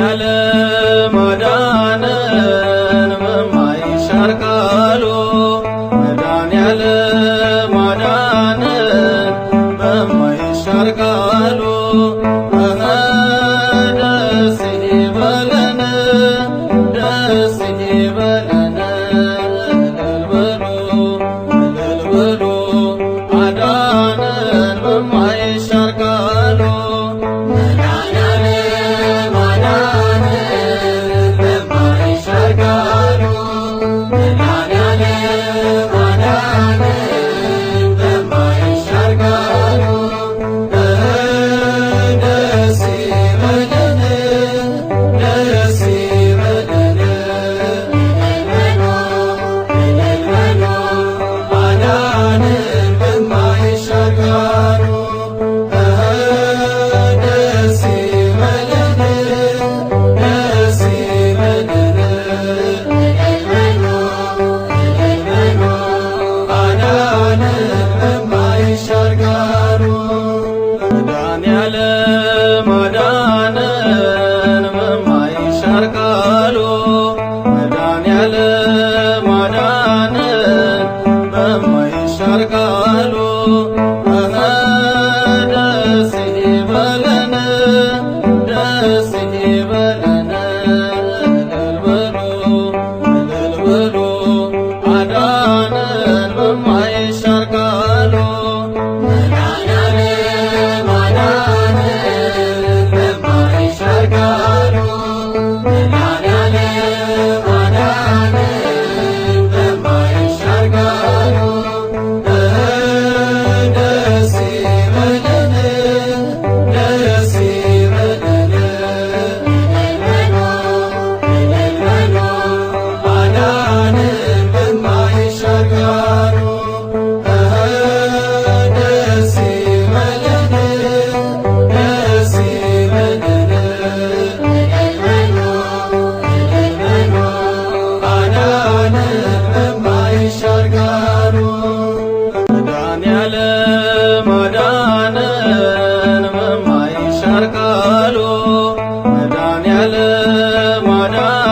መድኃኒዓለም አዳነን በማይሻር ቃሉ መድኃኒዓለም አዳነን በማይሻር ቃሉ ደስ ይበለን ደስ ይበለን እልል በሉ አዳነን በማይሻር ቃሉ መድኃኒዓለም አዳነን በማይሻር ቃሉ መድኃኒዓለም አዳነን በማይሻር ቃሉ ደስ ይበለን ደስ ይበለን እልል በሉ አዳነን በማይሻር ቃሉ መድኃኒዓለም አዳነን በማይሻር ቃሉ መድኃኒዓለም አዳነን